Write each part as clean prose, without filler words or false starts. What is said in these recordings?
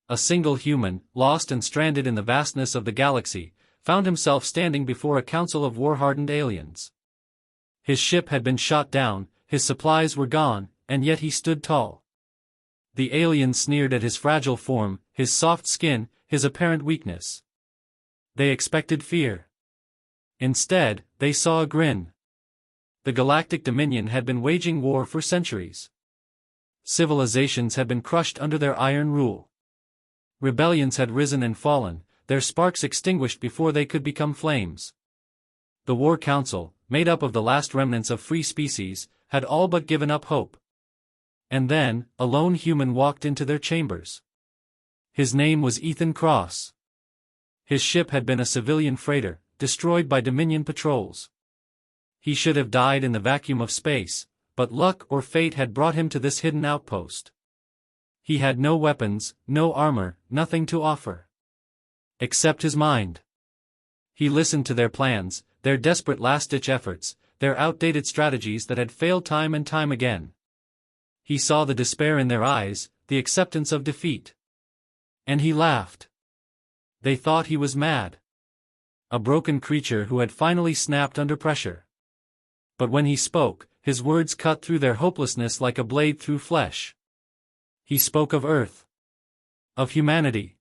A single human, lost and stranded in the vastness of the galaxy, found himself standing before a council of war-hardened aliens. His ship had been shot down, his supplies were gone, and yet he stood tall. The aliens sneered at his fragile form, his soft skin, his apparent weakness. They expected fear. Instead, they saw a grin. The Galactic Dominion had been waging war for centuries. Civilizations had been crushed under their iron rule. Rebellions had risen and fallen, their sparks extinguished before they could become flames. The War Council, made up of the last remnants of free species, had all but given up hope. And then, a lone human walked into their chambers. His name was Ethan Cross. His ship had been a civilian freighter, destroyed by Dominion patrols. He should have died in the vacuum of space, but luck or fate had brought him to this hidden outpost. He had no weapons, no armor, nothing to offer. Except his mind. He listened to their plans, their desperate last-ditch efforts, their outdated strategies that had failed time and time again. He saw the despair in their eyes, the acceptance of defeat. And he laughed. They thought he was mad. A broken creature who had finally snapped under pressure. But when he spoke, his words cut through their hopelessness like a blade through flesh. He spoke of Earth. Of humanity.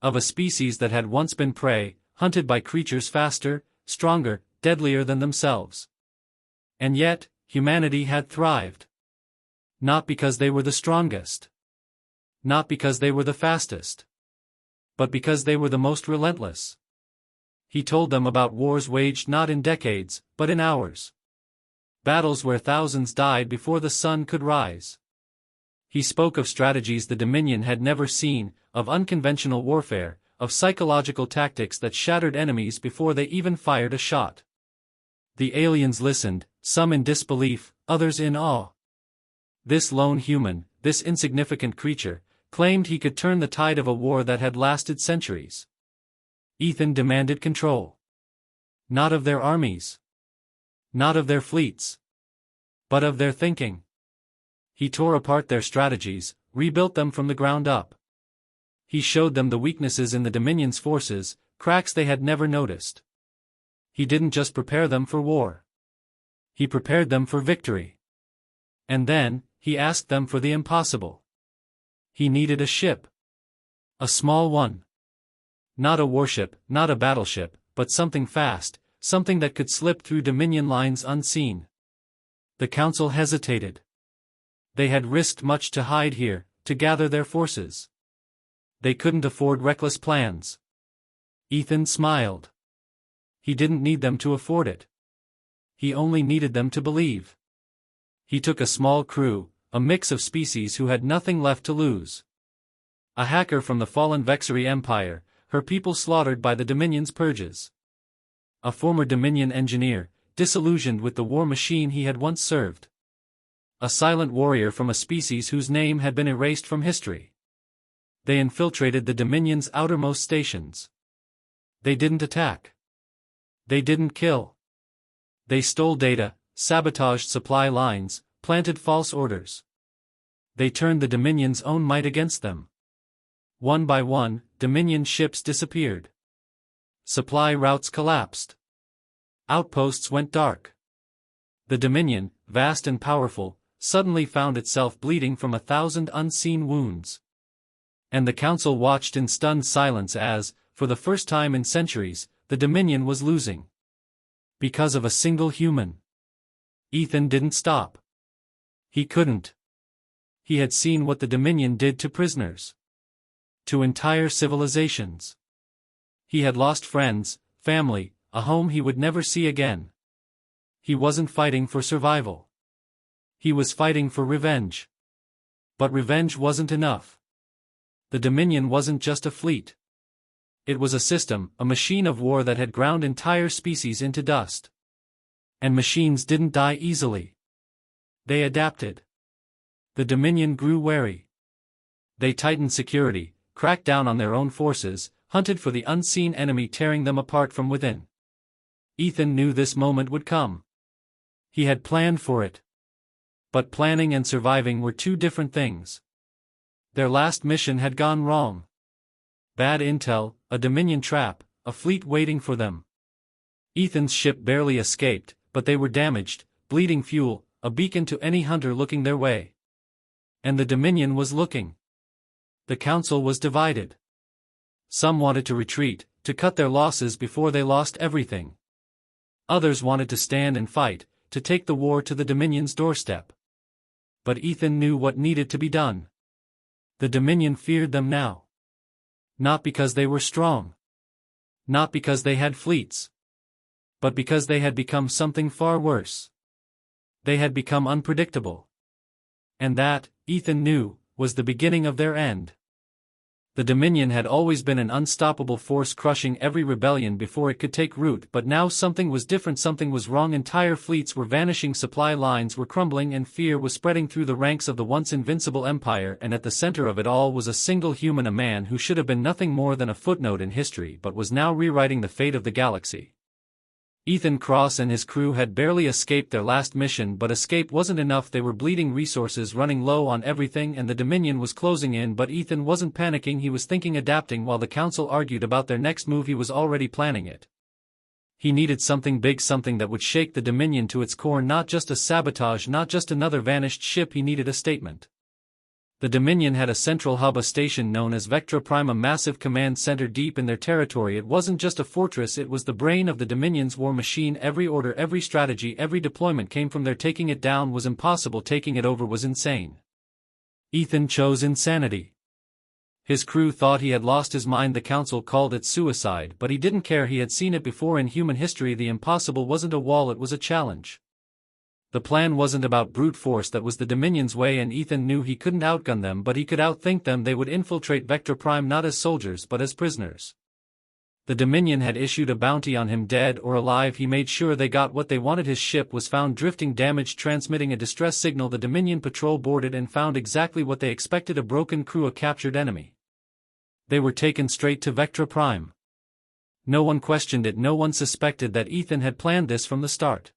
Of a species that had once been prey, hunted by creatures faster, stronger, deadlier than themselves. And yet, humanity had thrived. Not because they were the strongest. Not because they were the fastest. But because they were the most relentless. He told them about wars waged not in decades, but in hours. Battles where thousands died before the sun could rise. He spoke of strategies the Dominion had never seen, of unconventional warfare, of psychological tactics that shattered enemies before they even fired a shot. The aliens listened, some in disbelief, others in awe. This lone human, this insignificant creature, claimed he could turn the tide of a war that had lasted centuries. Ethan demanded control. Not of their armies. Not of their fleets. But of their thinking. He tore apart their strategies, rebuilt them from the ground up. He showed them the weaknesses in the Dominion's forces, cracks they had never noticed. He didn't just prepare them for war. He prepared them for victory. And then, he asked them for the impossible. He needed a ship. A small one. Not a warship, not a battleship, but something fast, something that could slip through Dominion lines unseen. The Council hesitated. They had risked much to hide here, to gather their forces. They couldn't afford reckless plans. Ethan smiled. He didn't need them to afford it. He only needed them to believe. He took a small crew, a mix of species who had nothing left to lose. A hacker from the fallen Vexery Empire, her people slaughtered by the Dominion's purges. A former Dominion engineer, disillusioned with the war machine he had once served. A silent warrior from a species whose name had been erased from history. They infiltrated the Dominion's outermost stations. They didn't attack. They didn't kill. They stole data, sabotaged supply lines, planted false orders. They turned the Dominion's own might against them. One by one, Dominion ships disappeared. Supply routes collapsed. Outposts went dark. The Dominion, vast and powerful, suddenly found itself bleeding from 1,000 unseen wounds. And the Council watched in stunned silence as, for the first time in centuries, the Dominion was losing. Because of a single human. Ethan didn't stop. He couldn't. He had seen what the Dominion did to prisoners. To entire civilizations. He had lost friends, family, a home he would never see again. He wasn't fighting for survival. He was fighting for revenge. But revenge wasn't enough. The Dominion wasn't just a fleet. It was a system, a machine of war that had ground entire species into dust. And machines didn't die easily. They adapted. The Dominion grew wary. They tightened security, cracked down on their own forces, hunted for the unseen enemy tearing them apart from within. Ethan knew this moment would come. He had planned for it. But planning and surviving were two different things. Their last mission had gone wrong. Bad intel, a Dominion trap, a fleet waiting for them. Ethan's ship barely escaped, but they were damaged, bleeding fuel, a beacon to any hunter looking their way. And the Dominion was looking. The Council was divided. Some wanted to retreat, to cut their losses before they lost everything. Others wanted to stand and fight, to take the war to the Dominion's doorstep. But Ethan knew what needed to be done. The Dominion feared them now. Not because they were strong. Not because they had fleets. But because they had become something far worse. They had become unpredictable. And that, Ethan knew, was the beginning of their end. The Dominion had always been an unstoppable force crushing every rebellion before it could take root, but now something was different, something was wrong. Entire fleets were vanishing, supply lines were crumbling, and fear was spreading through the ranks of the once invincible empire, and at the center of it all was a single human, a man who should have been nothing more than a footnote in history but was now rewriting the fate of the galaxy. Ethan Cross and his crew had barely escaped their last mission, but escape wasn't enough. They were bleeding, resources running low on everything, and the Dominion was closing in. But Ethan wasn't panicking, he was thinking, adapting. While the Council argued about their next move, he was already planning it. He needed something big, something that would shake the Dominion to its core, not just a sabotage, not just another vanished ship. He needed a statement. The Dominion had a central hub, a station known as Vectra Prime, a massive command center deep in their territory. It wasn't just a fortress, it was the brain of the Dominion's war machine. Every order, every strategy, every deployment came from there. Taking it down was impossible, taking it over was insane. Ethan chose insanity. His crew thought he had lost his mind. The Council called it suicide, but he didn't care. He had seen it before in human history. The impossible wasn't a wall, it was a challenge. The plan wasn't about brute force, that was the Dominion's way, and Ethan knew he couldn't outgun them, but he could outthink them. They would infiltrate Vectra Prime not as soldiers but as prisoners. The Dominion had issued a bounty on him, dead or alive. He made sure they got what they wanted. His ship was found drifting, damaged, transmitting a distress signal. The Dominion patrol boarded and found exactly what they expected: a broken crew, a captured enemy. They were taken straight to Vectra Prime. No one questioned it, no one suspected that Ethan had planned this from the start.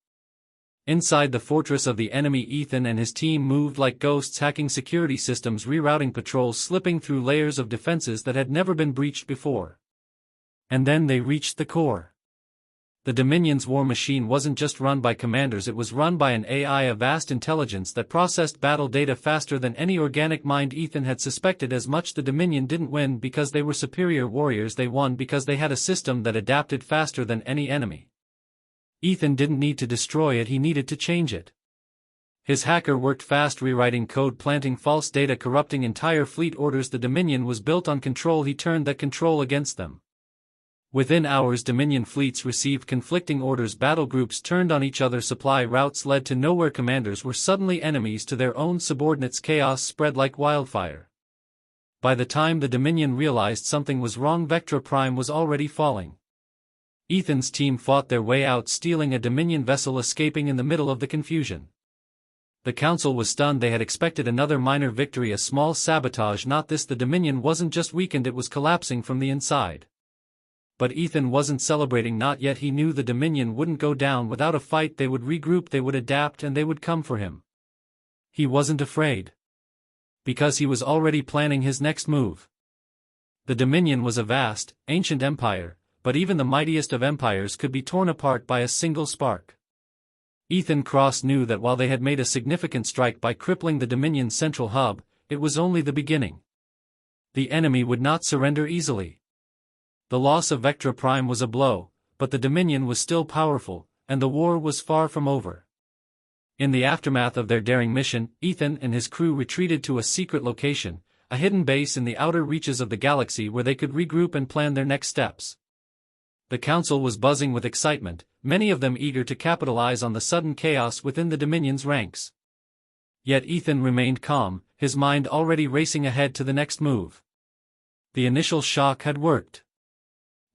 Inside the fortress of the enemy, Ethan and his team moved like ghosts, hacking security systems, rerouting patrols, slipping through layers of defenses that had never been breached before. And then they reached the core. The Dominion's war machine wasn't just run by commanders, it was run by an AI, a vast intelligence that processed battle data faster than any organic mind. Ethan had suspected as much. The Dominion didn't win because they were superior warriors, they won because they had a system that adapted faster than any enemy. Ethan didn't need to destroy it, he needed to change it. His hacker worked fast, rewriting code, planting false data, corrupting entire fleet orders. The Dominion was built on control, he turned that control against them. Within hours, Dominion fleets received conflicting orders, battle groups turned on each other, supply routes led to nowhere, commanders were suddenly enemies to their own subordinates, chaos spread like wildfire. By the time the Dominion realized something was wrong, Vectra Prime was already falling. Ethan's team fought their way out, stealing a Dominion vessel, escaping in the middle of the confusion. The Council was stunned. They had expected another minor victory, a small sabotage. Not this. The Dominion wasn't just weakened, it was collapsing from the inside. But Ethan wasn't celebrating, not yet. He knew the Dominion wouldn't go down without a fight. They would regroup, they would adapt, and they would come for him. He wasn't afraid. Because he was already planning his next move. The Dominion was a vast, ancient empire, but even the mightiest of empires could be torn apart by a single spark. Ethan Cross knew that while they had made a significant strike by crippling the Dominion's central hub, it was only the beginning. The enemy would not surrender easily. The loss of Vectra Prime was a blow, but the Dominion was still powerful, and the war was far from over. In the aftermath of their daring mission, Ethan and his crew retreated to a secret location, a hidden base in the outer reaches of the galaxy where they could regroup and plan their next steps. The Council was buzzing with excitement, many of them eager to capitalize on the sudden chaos within the Dominion's ranks. Yet Ethan remained calm, his mind already racing ahead to the next move. The initial shock had worked.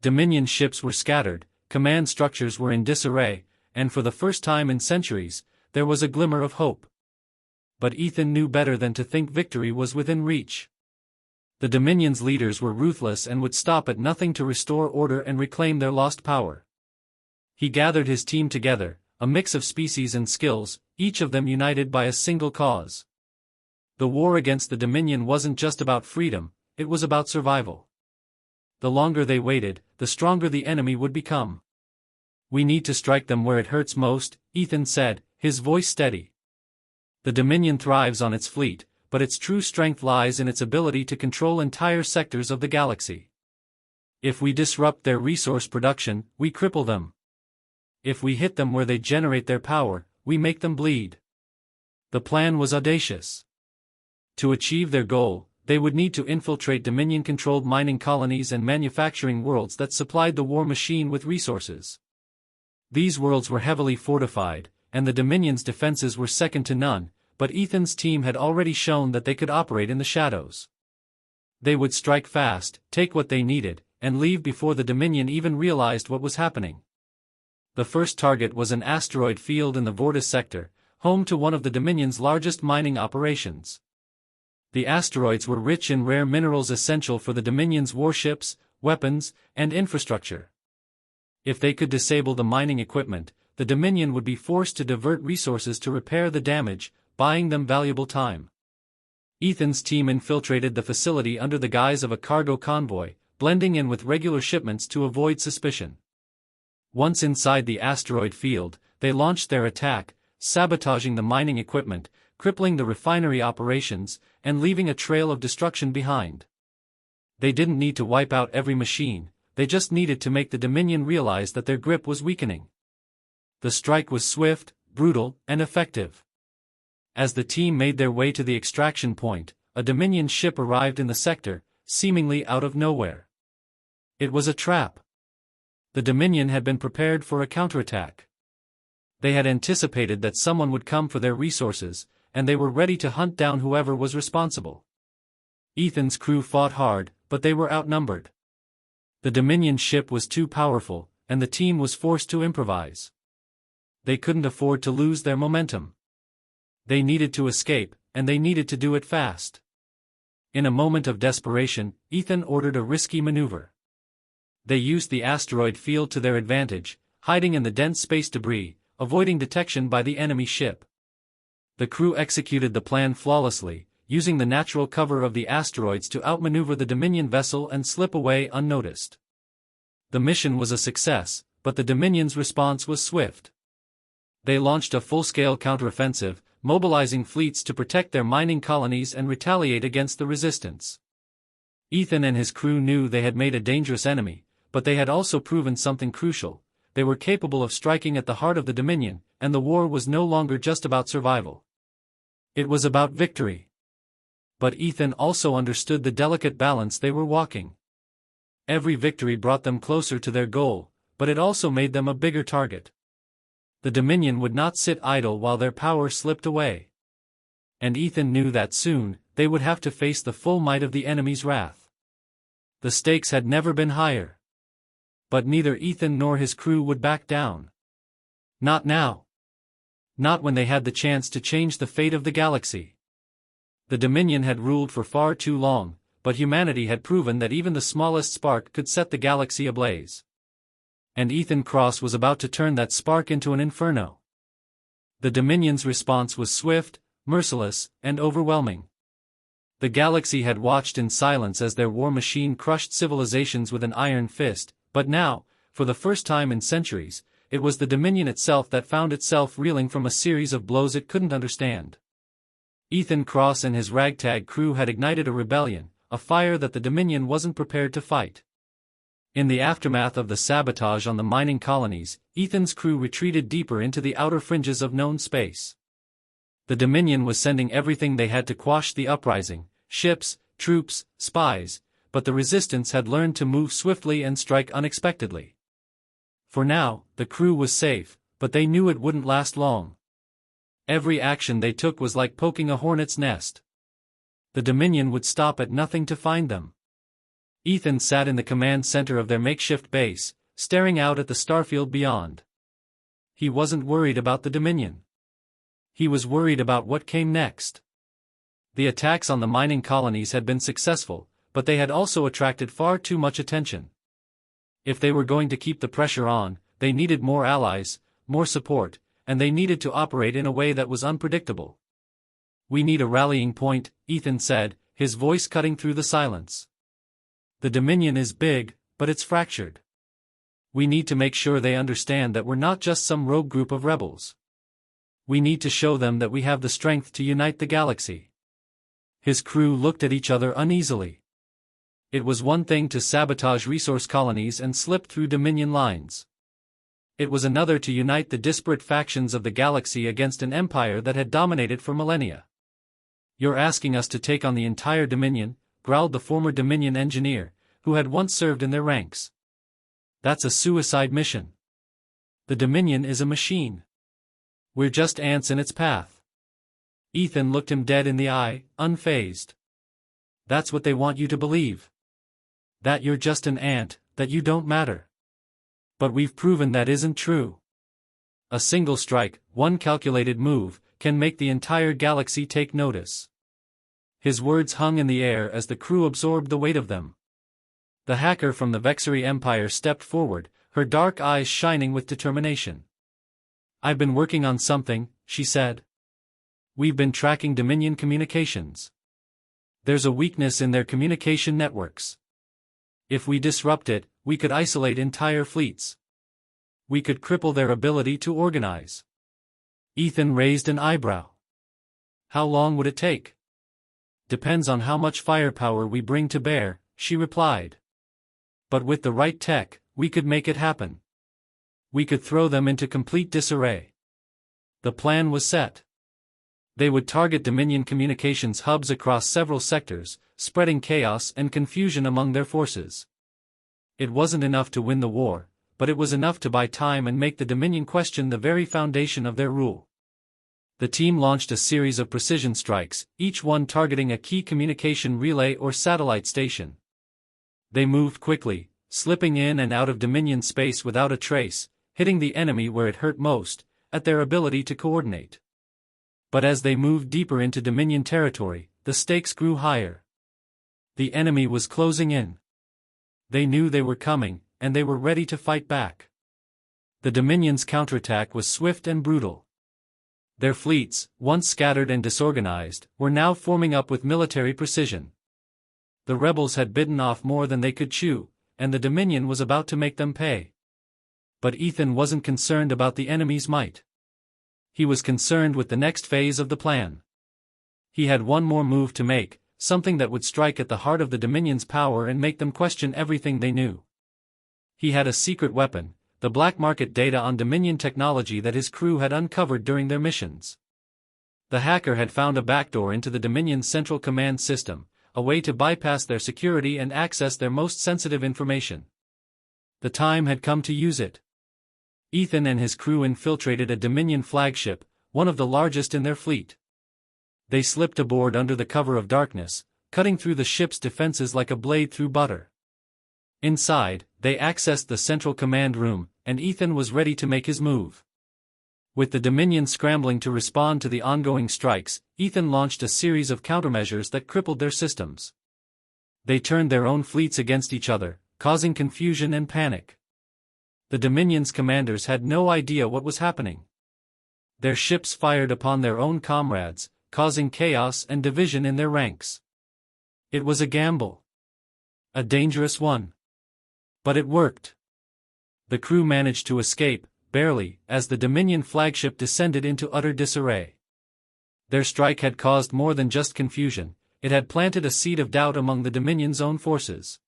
Dominion ships were scattered, command structures were in disarray, and for the first time in centuries, there was a glimmer of hope. But Ethan knew better than to think victory was within reach. The Dominion's leaders were ruthless and would stop at nothing to restore order and reclaim their lost power. He gathered his team together, a mix of species and skills, each of them united by a single cause. The war against the Dominion wasn't just about freedom, it was about survival. The longer they waited, the stronger the enemy would become. "We need to strike them where it hurts most," Ethan said, his voice steady. "The Dominion thrives on its fleet, but its true strength lies in its ability to control entire sectors of the galaxy. If we disrupt their resource production, we cripple them. If we hit them where they generate their power, we make them bleed." The plan was audacious. To achieve their goal, they would need to infiltrate Dominion-controlled mining colonies and manufacturing worlds that supplied the war machine with resources. These worlds were heavily fortified, and the Dominion's defenses were second to none, but Ethan's team had already shown that they could operate in the shadows. They would strike fast, take what they needed, and leave before the Dominion even realized what was happening. The first target was an asteroid field in the Vortis sector, home to one of the Dominion's largest mining operations. The asteroids were rich in rare minerals essential for the Dominion's warships, weapons, and infrastructure. If they could disable the mining equipment, the Dominion would be forced to divert resources to repair the damage, buying them valuable time. Ethan's team infiltrated the facility under the guise of a cargo convoy, blending in with regular shipments to avoid suspicion. Once inside the asteroid field, they launched their attack, sabotaging the mining equipment, crippling the refinery operations, and leaving a trail of destruction behind. They didn't need to wipe out every machine, they just needed to make the Dominion realize that their grip was weakening. The strike was swift, brutal, and effective. As the team made their way to the extraction point, a Dominion ship arrived in the sector, seemingly out of nowhere. It was a trap. The Dominion had been prepared for a counterattack. They had anticipated that someone would come for their resources, and they were ready to hunt down whoever was responsible. Ethan's crew fought hard, but they were outnumbered. The Dominion ship was too powerful, and the team was forced to improvise. They couldn't afford to lose their momentum. They needed to escape, and they needed to do it fast. In a moment of desperation, Ethan ordered a risky maneuver. They used the asteroid field to their advantage, hiding in the dense space debris, avoiding detection by the enemy ship. The crew executed the plan flawlessly, using the natural cover of the asteroids to outmaneuver the Dominion vessel and slip away unnoticed. The mission was a success, but the Dominion's response was swift. They launched a full-scale counteroffensive, mobilizing fleets to protect their mining colonies and retaliate against the resistance. Ethan and his crew knew they had made a dangerous enemy, but they had also proven something crucial: they were capable of striking at the heart of the Dominion, and the war was no longer just about survival. It was about victory. But Ethan also understood the delicate balance they were walking. Every victory brought them closer to their goal, but it also made them a bigger target. The Dominion would not sit idle while their power slipped away. And Ethan knew that soon, they would have to face the full might of the enemy's wrath. The stakes had never been higher. But neither Ethan nor his crew would back down. Not now. Not when they had the chance to change the fate of the galaxy. The Dominion had ruled for far too long, but humanity had proven that even the smallest spark could set the galaxy ablaze. And Ethan Cross was about to turn that spark into an inferno. The Dominion's response was swift, merciless, and overwhelming. The galaxy had watched in silence as their war machine crushed civilizations with an iron fist, but now, for the first time in centuries, it was the Dominion itself that found itself reeling from a series of blows it couldn't understand. Ethan Cross and his ragtag crew had ignited a rebellion, a fire that the Dominion wasn't prepared to fight. In the aftermath of the sabotage on the mining colonies, Ethan's crew retreated deeper into the outer fringes of known space. The Dominion was sending everything they had to quash the uprising: ships, troops, spies, but the resistance had learned to move swiftly and strike unexpectedly. For now, the crew was safe, but they knew it wouldn't last long. Every action they took was like poking a hornet's nest. The Dominion would stop at nothing to find them. Ethan sat in the command center of their makeshift base, staring out at the starfield beyond. He wasn't worried about the Dominion. He was worried about what came next. The attacks on the mining colonies had been successful, but they had also attracted far too much attention. If they were going to keep the pressure on, they needed more allies, more support, and they needed to operate in a way that was unpredictable. We need a rallying point, Ethan said, his voice cutting through the silence. The Dominion is big, but it's fractured. We need to make sure they understand that we're not just some rogue group of rebels. We need to show them that we have the strength to unite the galaxy. His crew looked at each other uneasily. It was one thing to sabotage resource colonies and slip through Dominion lines. It was another to unite the disparate factions of the galaxy against an empire that had dominated for millennia. "You're asking us to take on the entire Dominion," growled the former Dominion engineer, who had once served in their ranks. "That's a suicide mission. The Dominion is a machine. We're just ants in its path." Ethan looked him dead in the eye, unfazed. "That's what they want you to believe. That you're just an ant, that you don't matter. But we've proven that isn't true. A single strike, one calculated move, can make the entire galaxy take notice." His words hung in the air as the crew absorbed the weight of them. The hacker from the Vexery Empire stepped forward, her dark eyes shining with determination. "I've been working on something," she said. "We've been tracking Dominion communications. There's a weakness in their communication networks. If we disrupt it, we could isolate entire fleets. We could cripple their ability to organize." Ethan raised an eyebrow. "How long would it take?" "Depends on how much firepower we bring to bear," she replied. "But with the right tech, we could make it happen. We could throw them into complete disarray." The plan was set. They would target Dominion communications hubs across several sectors, spreading chaos and confusion among their forces. It wasn't enough to win the war, but it was enough to buy time and make the Dominion question the very foundation of their rule. The team launched a series of precision strikes, each one targeting a key communication relay or satellite station. They moved quickly, slipping in and out of Dominion space without a trace, hitting the enemy where it hurt most, at their ability to coordinate. But as they moved deeper into Dominion territory, the stakes grew higher. The enemy was closing in. They knew they were coming, and they were ready to fight back. The Dominion's counterattack was swift and brutal. Their fleets, once scattered and disorganized, were now forming up with military precision. The rebels had bitten off more than they could chew, and the Dominion was about to make them pay. But Ethan wasn't concerned about the enemy's might. He was concerned with the next phase of the plan. He had one more move to make, something that would strike at the heart of the Dominion's power and make them question everything they knew. He had a secret weapon, the black market data on Dominion technology that his crew had uncovered during their missions. The hacker had found a backdoor into the Dominion's central command system, a way to bypass their security and access their most sensitive information. The time had come to use it. Ethan and his crew infiltrated a Dominion flagship, one of the largest in their fleet. They slipped aboard under the cover of darkness, cutting through the ship's defenses like a blade through butter. Inside, they accessed the central command room, and Ethan was ready to make his move. With the Dominion scrambling to respond to the ongoing strikes, Ethan launched a series of countermeasures that crippled their systems. They turned their own fleets against each other, causing confusion and panic. The Dominion's commanders had no idea what was happening. Their ships fired upon their own comrades, causing chaos and division in their ranks. It was a gamble. A dangerous one. But it worked. The crew managed to escape, barely, as the Dominion flagship descended into utter disarray. Their strike had caused more than just confusion, it had planted a seed of doubt among the Dominion's own forces.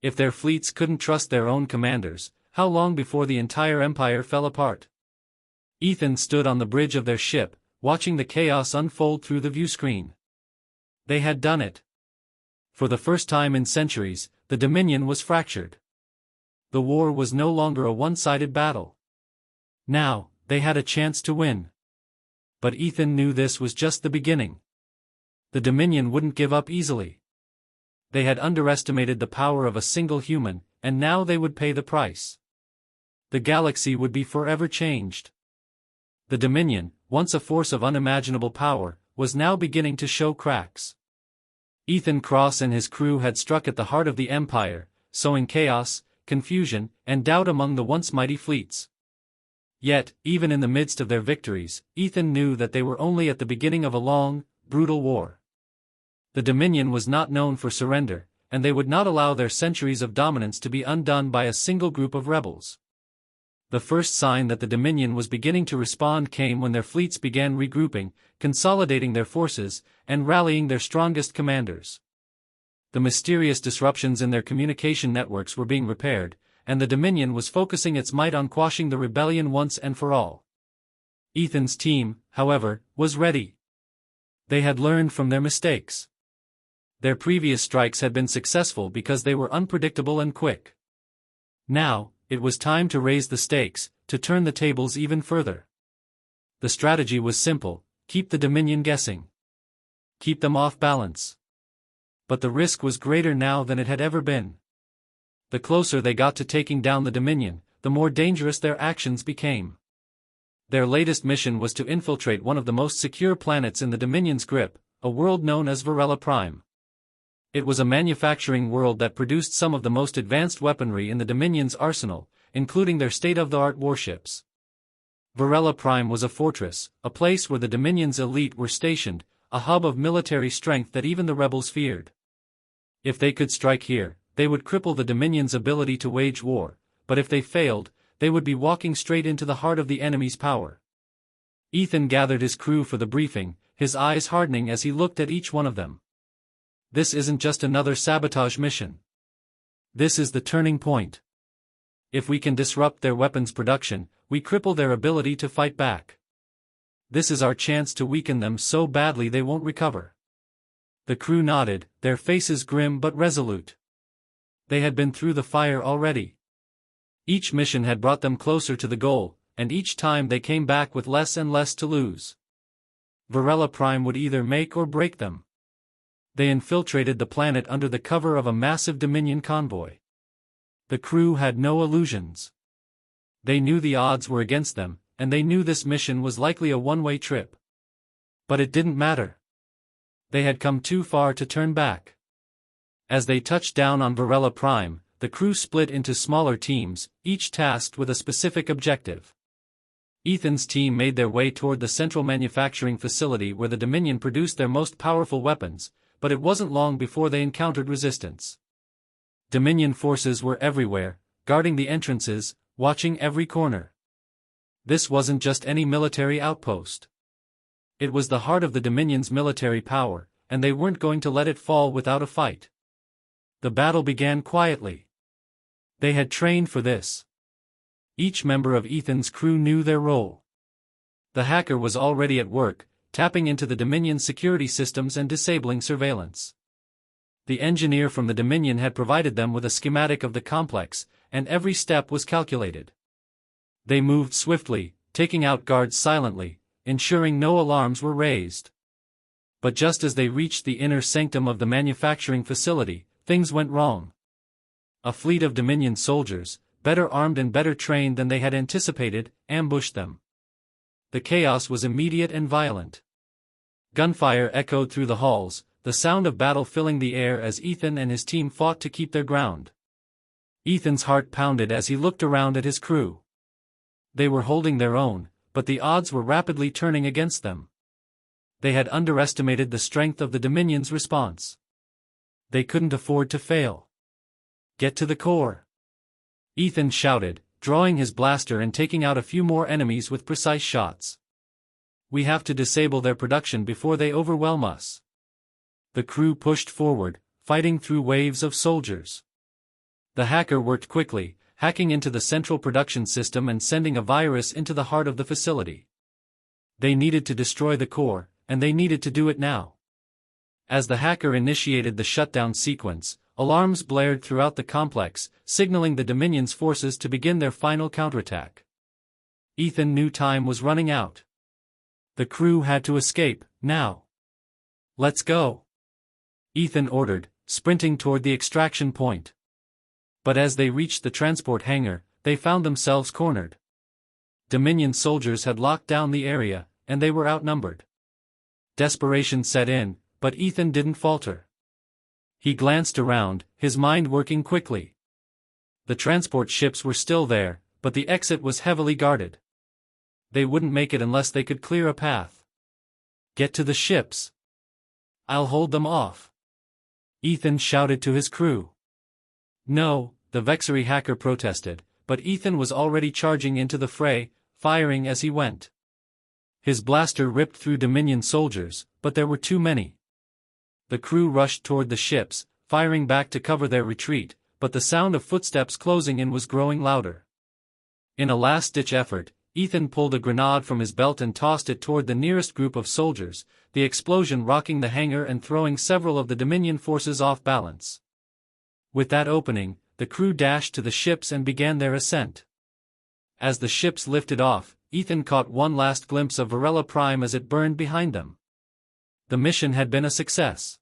If their fleets couldn't trust their own commanders, how long before the entire empire fell apart? Ethan stood on the bridge of their ship, watching the chaos unfold through the viewscreen. They had done it. For the first time in centuries, the Dominion was fractured. The war was no longer a one-sided battle. Now, they had a chance to win. But Ethan knew this was just the beginning. The Dominion wouldn't give up easily. They had underestimated the power of a single human, and now they would pay the price. The galaxy would be forever changed. The Dominion, once a force of unimaginable power, was now beginning to show cracks. Ethan Cross and his crew had struck at the heart of the Empire, sowing chaos, confusion, and doubt among the once mighty fleets. Yet, even in the midst of their victories, Ethan knew that they were only at the beginning of a long, brutal war. The Dominion was not known for surrender, and they would not allow their centuries of dominance to be undone by a single group of rebels. The first sign that the Dominion was beginning to respond came when their fleets began regrouping, consolidating their forces, and rallying their strongest commanders. The mysterious disruptions in their communication networks were being repaired, and the Dominion was focusing its might on quashing the rebellion once and for all. Ethan's team, however, was ready. They had learned from their mistakes. Their previous strikes had been successful because they were unpredictable and quick. Now, it was time to raise the stakes, to turn the tables even further. The strategy was simple: keep the Dominion guessing. Keep them off balance. But the risk was greater now than it had ever been. The closer they got to taking down the Dominion, the more dangerous their actions became. Their latest mission was to infiltrate one of the most secure planets in the Dominion's grip, a world known as Varela Prime. It was a manufacturing world that produced some of the most advanced weaponry in the Dominion's arsenal, including their state-of-the-art warships. Varela Prime was a fortress, a place where the Dominion's elite were stationed, a hub of military strength that even the rebels feared. If they could strike here, they would cripple the Dominion's ability to wage war, but if they failed, they would be walking straight into the heart of the enemy's power. Ethan gathered his crew for the briefing, his eyes hardening as he looked at each one of them. This isn't just another sabotage mission. This is the turning point. If we can disrupt their weapons production, we cripple their ability to fight back. This is our chance to weaken them so badly they won't recover. The crew nodded, their faces grim but resolute. They had been through the fire already. Each mission had brought them closer to the goal, and each time they came back with less and less to lose. Varela Prime would either make or break them. They infiltrated the planet under the cover of a massive Dominion convoy. The crew had no illusions. They knew the odds were against them, and they knew this mission was likely a one-way trip. But it didn't matter. They had come too far to turn back. As they touched down on Varela Prime, the crew split into smaller teams, each tasked with a specific objective. Ethan's team made their way toward the central manufacturing facility where the Dominion produced their most powerful weapons, but it wasn't long before they encountered resistance. Dominion forces were everywhere, guarding the entrances, watching every corner. This wasn't just any military outpost. It was the heart of the Dominion's military power, and they weren't going to let it fall without a fight. The battle began quietly. They had trained for this. Each member of Ethan's crew knew their role. The hacker was already at work, tapping into the Dominion's security systems and disabling surveillance. The engineer from the Dominion had provided them with a schematic of the complex, and every step was calculated. They moved swiftly, taking out guards silently, ensuring no alarms were raised. But just as they reached the inner sanctum of the manufacturing facility, things went wrong. A fleet of Dominion soldiers, better armed and better trained than they had anticipated, ambushed them. The chaos was immediate and violent. Gunfire echoed through the halls, the sound of battle filling the air as Ethan and his team fought to keep their ground. Ethan's heart pounded as he looked around at his crew. They were holding their own, but the odds were rapidly turning against them. They had underestimated the strength of the Dominion's response. They couldn't afford to fail. Get to the core. Ethan shouted, drawing his blaster and taking out a few more enemies with precise shots. We have to disable their production before they overwhelm us. The crew pushed forward, fighting through waves of soldiers. The hacker worked quickly, hacking into the central production system and sending a virus into the heart of the facility. They needed to destroy the core, and they needed to do it now. As the hacker initiated the shutdown sequence, alarms blared throughout the complex, signaling the Dominion's forces to begin their final counterattack. Ethan knew time was running out. The crew had to escape, now. Let's go. Ethan ordered, sprinting toward the extraction point. But as they reached the transport hangar, they found themselves cornered. Dominion soldiers had locked down the area, and they were outnumbered. Desperation set in, but Ethan didn't falter. He glanced around, his mind working quickly. The transport ships were still there, but the exit was heavily guarded. They wouldn't make it unless they could clear a path. Get to the ships. I'll hold them off," Ethan shouted to his crew. "No," the Vexery hacker protested, but Ethan was already charging into the fray, firing as he went. His blaster ripped through Dominion soldiers, but there were too many. The crew rushed toward the ships, firing back to cover their retreat, but the sound of footsteps closing in was growing louder. In a last-ditch effort, Ethan pulled a grenade from his belt and tossed it toward the nearest group of soldiers, the explosion rocking the hangar and throwing several of the Dominion forces off balance. With that opening, the crew dashed to the ships and began their ascent. As the ships lifted off, Ethan caught one last glimpse of Varela Prime as it burned behind them. The mission had been a success.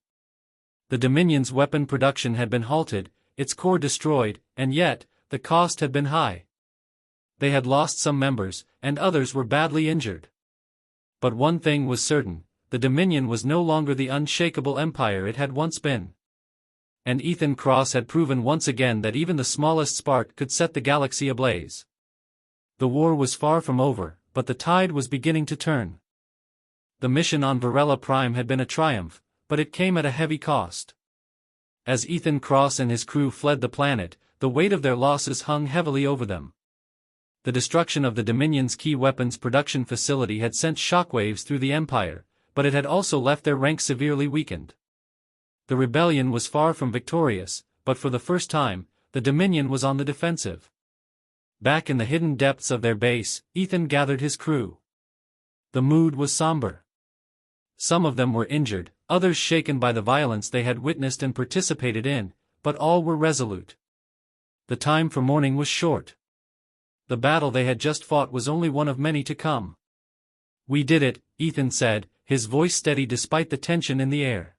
The Dominion's weapon production had been halted, its core destroyed, and yet, the cost had been high. They had lost some members, and others were badly injured. But one thing was certain, the Dominion was no longer the unshakable empire it had once been. And Ethan Cross had proven once again that even the smallest spark could set the galaxy ablaze. The war was far from over, but the tide was beginning to turn. The mission on Varela Prime had been a triumph, but it came at a heavy cost. As Ethan Cross and his crew fled the planet, the weight of their losses hung heavily over them. The destruction of the Dominion's key weapons production facility had sent shockwaves through the Empire, but it had also left their ranks severely weakened. The rebellion was far from victorious, but for the first time, the Dominion was on the defensive. Back in the hidden depths of their base, Ethan gathered his crew. The mood was somber. Some of them were injured, others shaken by the violence they had witnessed and participated in, but all were resolute. The time for mourning was short. The battle they had just fought was only one of many to come. "We did it," Ethan said, his voice steady despite the tension in the air.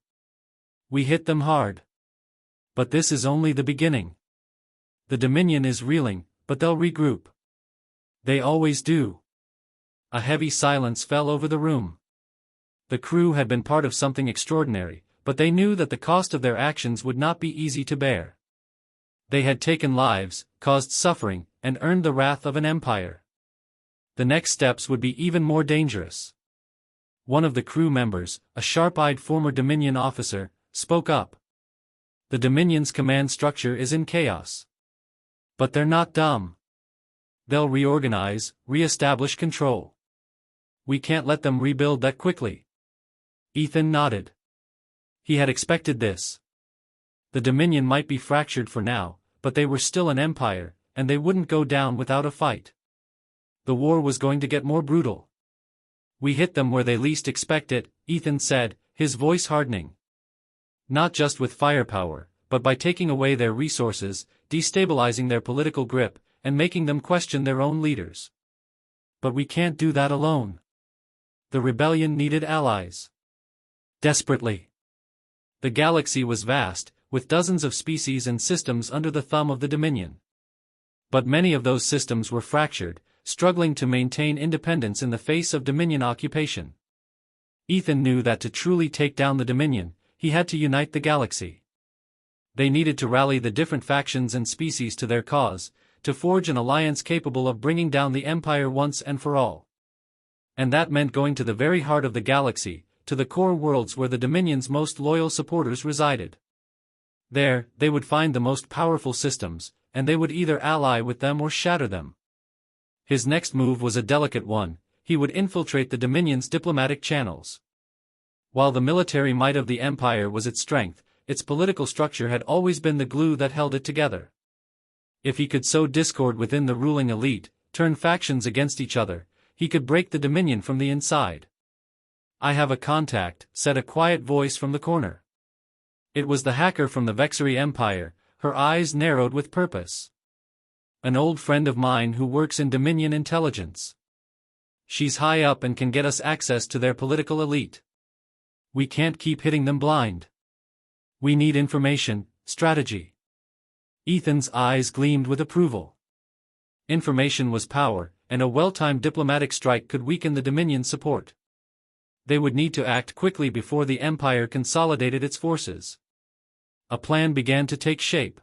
"We hit them hard. But this is only the beginning. The Dominion is reeling, but they'll regroup. They always do." A heavy silence fell over the room. The crew had been part of something extraordinary, but they knew that the cost of their actions would not be easy to bear. They had taken lives, caused suffering, and earned the wrath of an empire. The next steps would be even more dangerous. One of the crew members, a sharp-eyed former Dominion officer, spoke up. "The Dominion's command structure is in chaos. But they're not dumb. They'll reorganize, re-establish control. We can't let them rebuild that quickly." Ethan nodded. He had expected this. The Dominion might be fractured for now, but they were still an empire, and they wouldn't go down without a fight. The war was going to get more brutal. "We hit them where they least expect it," Ethan said, his voice hardening. "Not just with firepower, but by taking away their resources, destabilizing their political grip, and making them question their own leaders. But we can't do that alone. The rebellion needed allies. Desperately. The galaxy was vast, with dozens of species and systems under the thumb of the Dominion. But many of those systems were fractured, struggling to maintain independence in the face of Dominion occupation. Ethan knew that to truly take down the Dominion, he had to unite the galaxy. They needed to rally the different factions and species to their cause, to forge an alliance capable of bringing down the Empire once and for all. And that meant going to the very heart of the galaxy, to the core worlds where the Dominion's most loyal supporters resided. There, they would find the most powerful systems, and they would either ally with them or shatter them. His next move was a delicate one: he would infiltrate the Dominion's diplomatic channels. While the military might of the Empire was its strength, its political structure had always been the glue that held it together. If he could sow discord within the ruling elite, turn factions against each other, he could break the Dominion from the inside. "I have a contact," said a quiet voice from the corner. It was the hacker from the Vexery Empire, her eyes narrowed with purpose. "An old friend of mine who works in Dominion intelligence. She's high up and can get us access to their political elite. We can't keep hitting them blind. We need information, strategy." Ethan's eyes gleamed with approval. Information was power, and a well-timed diplomatic strike could weaken the Dominion's support. They would need to act quickly before the Empire consolidated its forces. A plan began to take shape.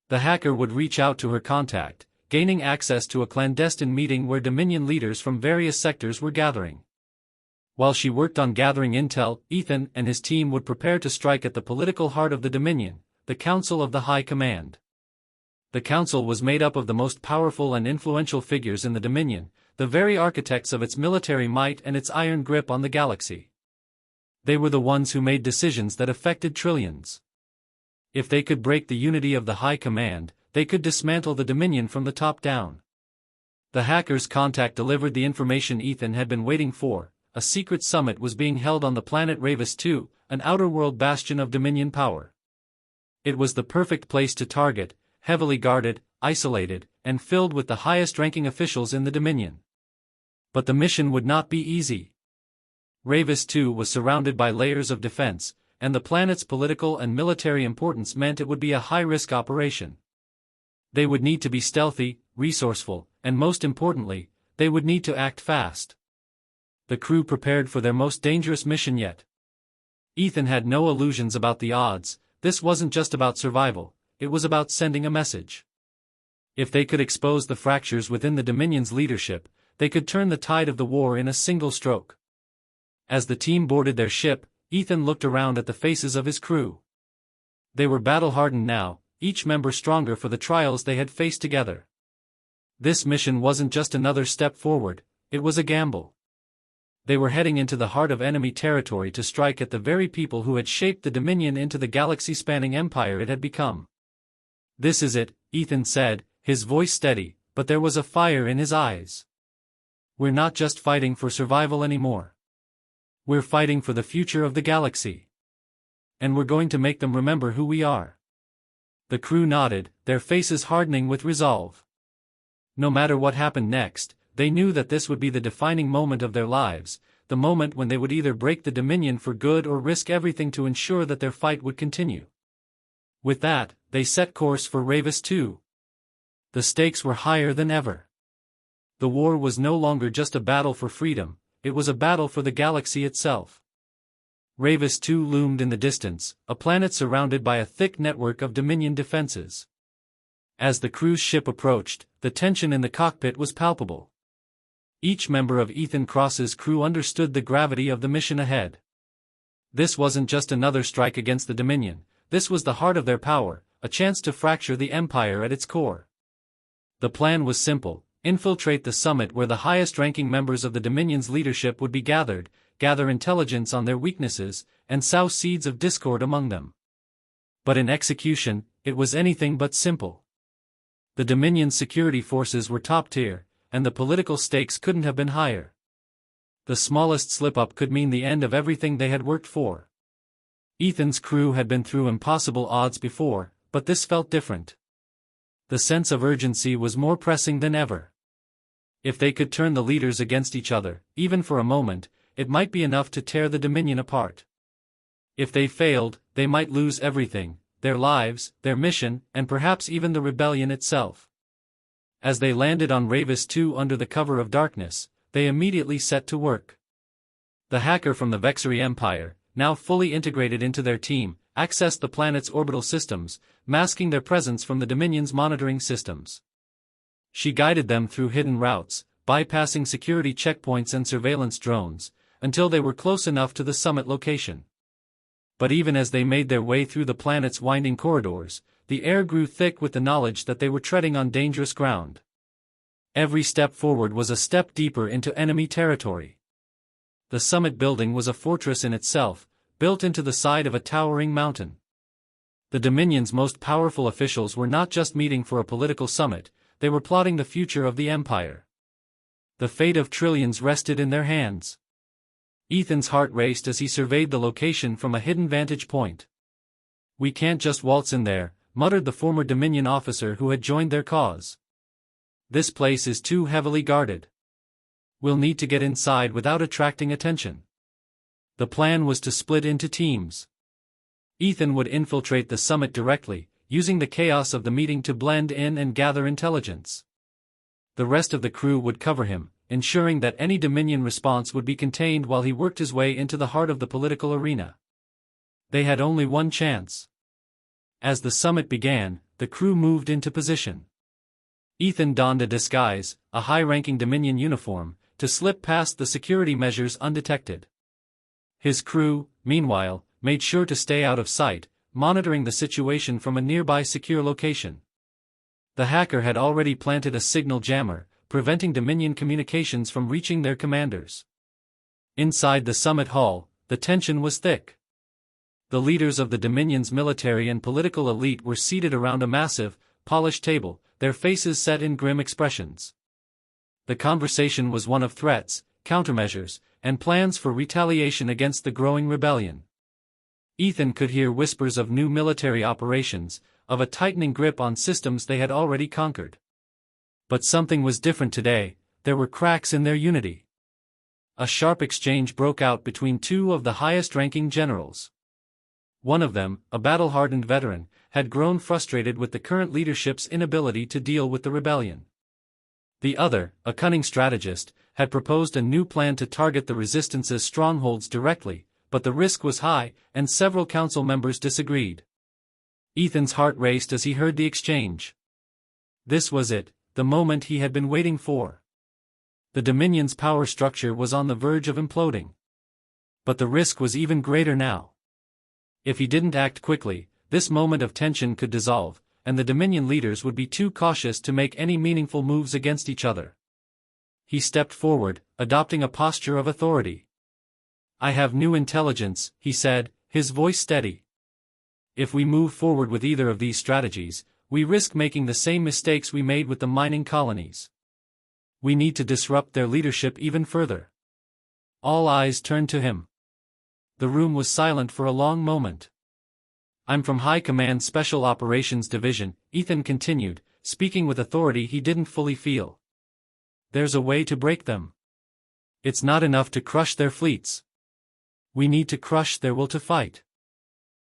The hacker would reach out to her contact, gaining access to a clandestine meeting where Dominion leaders from various sectors were gathering. While she worked on gathering intel, Ethan and his team would prepare to strike at the political heart of the Dominion, the Council of the High Command. The council was made up of the most powerful and influential figures in the Dominion, the very architects of its military might and its iron grip on the galaxy. They were the ones who made decisions that affected trillions. If they could break the unity of the High Command, they could dismantle the Dominion from the top down. The hacker's contact delivered the information Ethan had been waiting for. A secret summit was being held on the planet Ravis II, an outer-world bastion of Dominion power. It was the perfect place to target, heavily guarded, isolated, and filled with the highest-ranking officials in the Dominion. But the mission would not be easy. Ravis II was surrounded by layers of defense, and the planet's political and military importance meant it would be a high-risk operation. They would need to be stealthy, resourceful, and most importantly, they would need to act fast. The crew prepared for their most dangerous mission yet. Ethan had no illusions about the odds. This wasn't just about survival, it was about sending a message. If they could expose the fractures within the Dominion's leadership, they could turn the tide of the war in a single stroke. As the team boarded their ship, Ethan looked around at the faces of his crew. They were battle-hardened now, each member stronger for the trials they had faced together. This mission wasn't just another step forward, it was a gamble. They were heading into the heart of enemy territory to strike at the very people who had shaped the Dominion into the galaxy-spanning empire it had become. "This is it," Ethan said, his voice steady, but there was a fire in his eyes. "We're not just fighting for survival anymore. We're fighting for the future of the galaxy. And we're going to make them remember who we are." The crew nodded, their faces hardening with resolve. No matter what happened next, they knew that this would be the defining moment of their lives, the moment when they would either break the Dominion for good or risk everything to ensure that their fight would continue. With that, they set course for Ravis II. The stakes were higher than ever. The war was no longer just a battle for freedom, it was a battle for the galaxy itself. Ravis II loomed in the distance, a planet surrounded by a thick network of Dominion defenses. As the crew's ship approached, the tension in the cockpit was palpable. Each member of Ethan Cross's crew understood the gravity of the mission ahead. This wasn't just another strike against the Dominion, this was the heart of their power, a chance to fracture the Empire at its core. The plan was simple: infiltrate the summit where the highest-ranking members of the Dominion's leadership would be gathered, gather intelligence on their weaknesses, and sow seeds of discord among them. But in execution, it was anything but simple. The Dominion's security forces were top-tier, and the political stakes couldn't have been higher. The smallest slip-up could mean the end of everything they had worked for. Ethan's crew had been through impossible odds before, but this felt different. The sense of urgency was more pressing than ever. If they could turn the leaders against each other, even for a moment, it might be enough to tear the Dominion apart. If they failed, they might lose everything: their lives, their mission, and perhaps even the rebellion itself. As they landed on Ravis II under the cover of darkness, they immediately set to work. The hacker from the Vexery Empire, now fully integrated into their team, accessed the planet's orbital systems, masking their presence from the Dominion's monitoring systems. She guided them through hidden routes, bypassing security checkpoints and surveillance drones, until they were close enough to the summit location. But even as they made their way through the planet's winding corridors, the air grew thick with the knowledge that they were treading on dangerous ground. Every step forward was a step deeper into enemy territory. The summit building was a fortress in itself, built into the side of a towering mountain. The Dominion's most powerful officials were not just meeting for a political summit, they were plotting the future of the Empire. The fate of trillions rested in their hands. Ethan's heart raced as he surveyed the location from a hidden vantage point. "We can't just waltz in there," muttered the former Dominion officer who had joined their cause. "This place is too heavily guarded. We'll need to get inside without attracting attention." The plan was to split into teams. Ethan would infiltrate the summit directly, using the chaos of the meeting to blend in and gather intelligence. The rest of the crew would cover him, ensuring that any Dominion response would be contained while he worked his way into the heart of the political arena. They had only one chance. As the summit began, the crew moved into position. Ethan donned a disguise, a high-ranking Dominion uniform, to slip past the security measures undetected. His crew, meanwhile, made sure to stay out of sight, monitoring the situation from a nearby secure location. The hacker had already planted a signal jammer, preventing Dominion communications from reaching their commanders. Inside the summit hall, the tension was thick. The leaders of the Dominion's military and political elite were seated around a massive, polished table, their faces set in grim expressions. The conversation was one of threats, countermeasures, and plans for retaliation against the growing rebellion. Ethan could hear whispers of new military operations, of a tightening grip on systems they had already conquered. But something was different today. There were cracks in their unity. A sharp exchange broke out between two of the highest-ranking generals. One of them, a battle-hardened veteran, had grown frustrated with the current leadership's inability to deal with the rebellion. The other, a cunning strategist, had proposed a new plan to target the resistance's strongholds directly, but the risk was high, and several council members disagreed. Ethan's heart raced as he heard the exchange. This was it, the moment he had been waiting for. The Dominion's power structure was on the verge of imploding. But the risk was even greater now. If he didn't act quickly, this moment of tension could dissolve, and the Dominion leaders would be too cautious to make any meaningful moves against each other. He stepped forward, adopting a posture of authority. "I have new intelligence," he said, his voice steady. "If we move forward with either of these strategies, we risk making the same mistakes we made with the mining colonies. We need to disrupt their leadership even further." All eyes turned to him. The room was silent for a long moment. "I'm from High Command Special Operations Division," Ethan continued, speaking with authority he didn't fully feel. "There's a way to break them. It's not enough to crush their fleets. We need to crush their will to fight.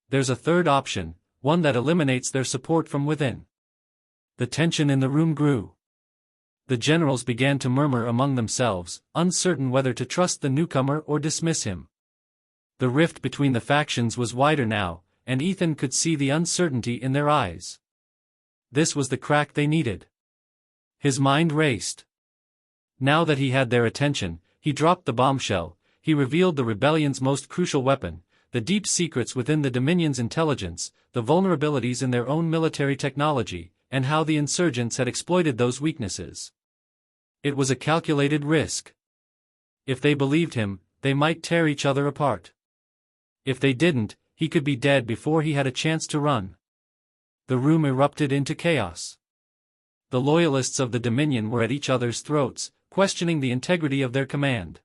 There's a third option, one that eliminates their support from within." The tension in the room grew. The generals began to murmur among themselves, uncertain whether to trust the newcomer or dismiss him. The rift between the factions was wider now, and Ethan could see the uncertainty in their eyes. This was the crack they needed. His mind raced. Now that he had their attention, he dropped the bombshell. He revealed the rebellion's most crucial weapon, the deep secrets within the Dominion's intelligence, the vulnerabilities in their own military technology, and how the insurgents had exploited those weaknesses. It was a calculated risk. If they believed him, they might tear each other apart. If they didn't, he could be dead before he had a chance to run. The room erupted into chaos. The loyalists of the Dominion were at each other's throats, questioning the integrity of their command.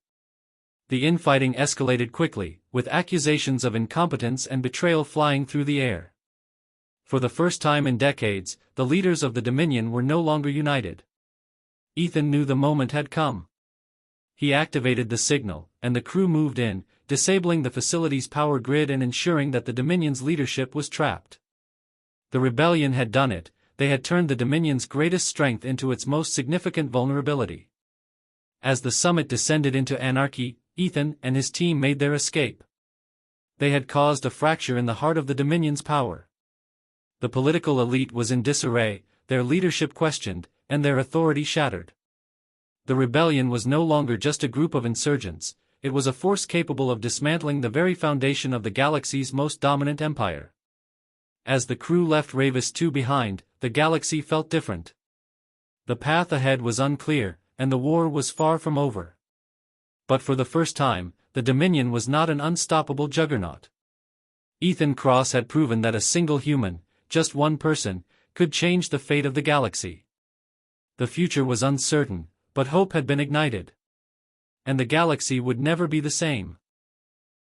The infighting escalated quickly, with accusations of incompetence and betrayal flying through the air. For the first time in decades, the leaders of the Dominion were no longer united. Ethan knew the moment had come. He activated the signal, and the crew moved in, disabling the facility's power grid and ensuring that the Dominion's leadership was trapped. The rebellion had done it. They had turned the Dominion's greatest strength into its most significant vulnerability. As the summit descended into anarchy, Ethan and his team made their escape. They had caused a fracture in the heart of the Dominion's power. The political elite was in disarray, their leadership questioned, and their authority shattered. The rebellion was no longer just a group of insurgents, it was a force capable of dismantling the very foundation of the galaxy's most dominant empire. As the crew left Ravis II behind, the galaxy felt different. The path ahead was unclear, and the war was far from over. But for the first time, the Dominion was not an unstoppable juggernaut. Ethan Cross had proven that a single human, just one person, could change the fate of the galaxy. The future was uncertain, but hope had been ignited. And the galaxy would never be the same.